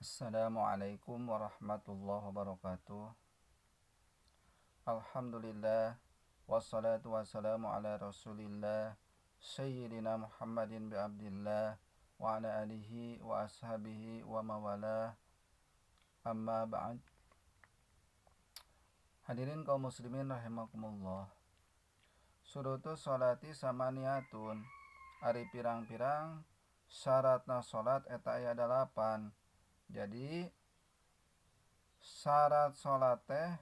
Assalamualaikum warahmatullahi wabarakatuh. Alhamdulillah wassalatu wassalamu ala Rasulillah Sayyidina Muhammadin bi Abdillah wa ala alihi wa ashabihi wa mawalah. Amma ba'd. Hadirin kaum muslimin rahimakumullah. Surutu sholati samaniyatun. Ari pirang-pirang syaratna sholat eta aya 8. Jadi syarat sholat teh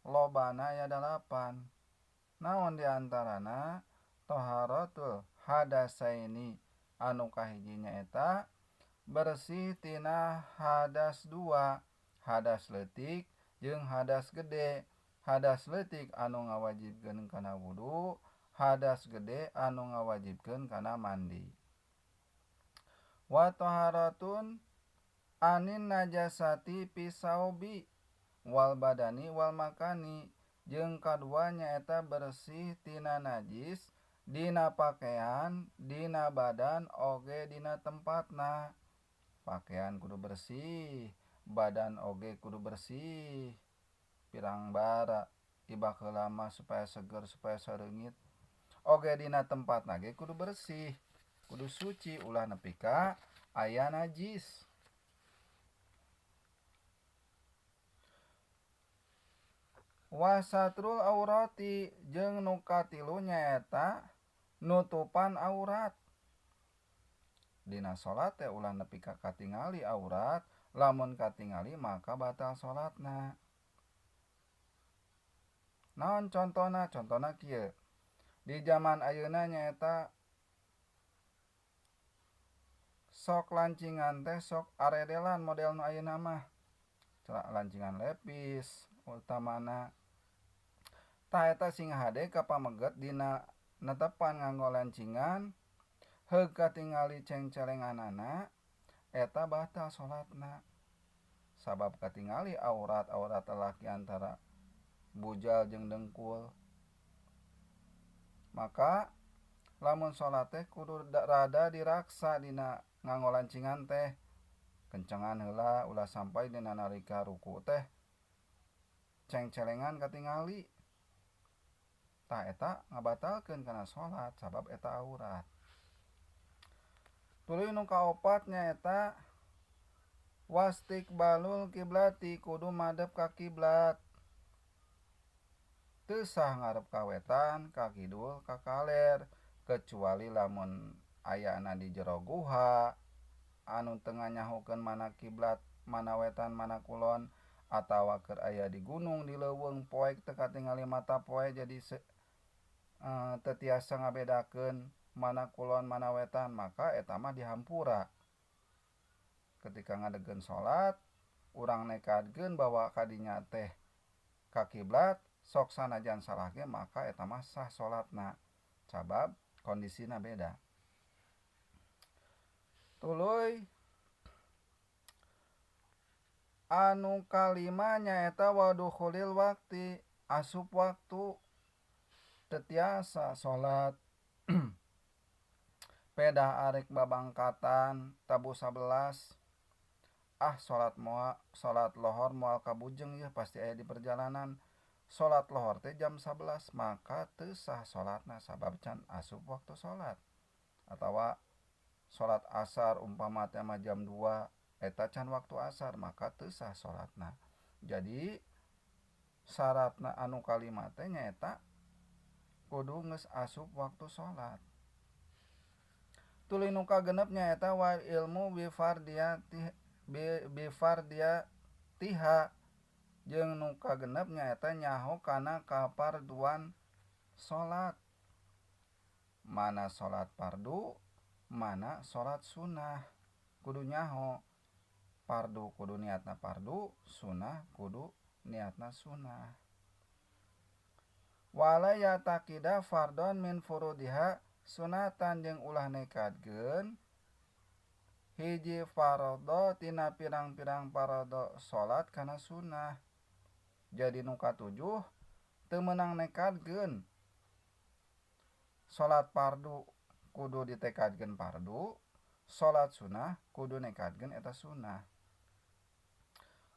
lobana aya 8. Naon diantarana toharatul hadasaini anu kahijinya eta bersih tina hadas 2, hadas leutik jeung hadas gede. Hadas leutik anu ngawajibkeun kana wudu, hadas gede anu ngawajibkeun kana mandi. Wa toharatun anin najasati pisaubi wal badani wal makani, jeung kadua nyaeta bersih tina najis dina pakaian, dina badan, oge dina tempatna. Pakaian kudu bersih, badan oge kudu bersih. Pirang bara iba heula mah supaya seger, supaya sareungit. Oge dina tempatna ge kudu bersih, kudu suci ulah nepi ka aya najis. Wasatrul aurati jeung nu katilu nyaeta nutupan aurat. Dina salat teh ulah nepi ka katingali aurat, lamun katingali maka batal salatna. Naon contona? Contona kieu. Di zaman ayeuna nyaeta sok lancingan teh sok aredelan model nu ayeuna mah. Lancingan lepis utamana. Tah eta sing hade kapameget dina netepan nganggo lancingan heug katingali cengcelenganana eta batal salatna. Sabab katingali aurat-aurat laki antara bujal jeung dengkul. Maka lamun salat teh kudu rada diraksa dina nganggo lancingan teh. Kencengan heula ulah sampai dina nalika ruku teh cengcelengan katingali. Tah eta ngabatalkeun kana salat sabab eta aurat. Tuluy nu kaopat nyaeta wastiqbalul kiblati, kudu madep ka kiblat. Teu sah ngarep ka wetan, ka kidul, ka kaler, kecuali lamun ayana di jero guha anu teu nganyahokeun mana kiblat, mana wetan, mana kulon, atawa keur aya di gunung di leuweung poek teu katingali mata poe jadi teu tiasa ngabedakeun mana kulon mana wetan, maka eta mah dihampura. Ketika ngadegeun salat urang nekadkeun bahwa kadinya teh ka kiblat sok sanajan salah ge maka eta mah sah salatna sabab kondisina beda. Tuluy anu kalima nyaeta wadukhulil waqti, asup waktu. Teu tiasa salat pedah arek babangkatan tabu 11. Salat lohor moal kabujeng ya pasti aya di perjalanan. Salat lohor teh jam 11 maka teu sah salatna sabab can asup waktu salat. Atawa salat asar umpama teh mah jam 2 eta can waktu asar maka teu sah salatna. Jadi syaratna anu kalima teh nyaeta kudu geus asup waktu salat. Tuluy nu kagenep nyaeta wal ilmu bifardiyatiha jeung nu kagenep nyaeta nyaho kana kaparduan salat. Mana salat fardu, mana salat sunnah. Kudu nyaho. Fardu kudu niatna fardu, sunnah kudu niatna sunnah. Wala yatakida fardon min furudiha sunatan, jeung ulah nekadkeun hiji fardo tina pirang-pirang fardo salat kana sunnah. Jadi nu katujuh teu meunang nekadkeun salat fardu kudu ditekadkeun fardu, salat sunnah kudu nekadkeun eta sunnah.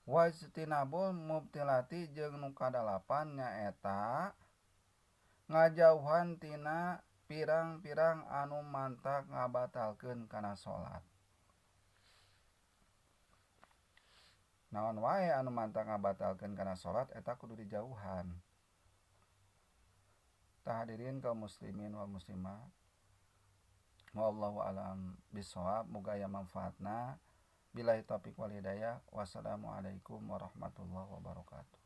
Wajtinabul mubtilati jeung nu kadalapan nyaeta ngajauhan tina pirang-pirang anu mantak ngabatalkeun kana salat. Naon wae anu mantak ngabatalkeun kana salat eta kudu dijauhan. Hadirin kaum muslimin wal muslimat. Wallahu a'lam bishawab. Muga aya manfaatna. Billahi taufiq wal hidayah. Wassalamualaikum warahmatullahi wabarakatuh.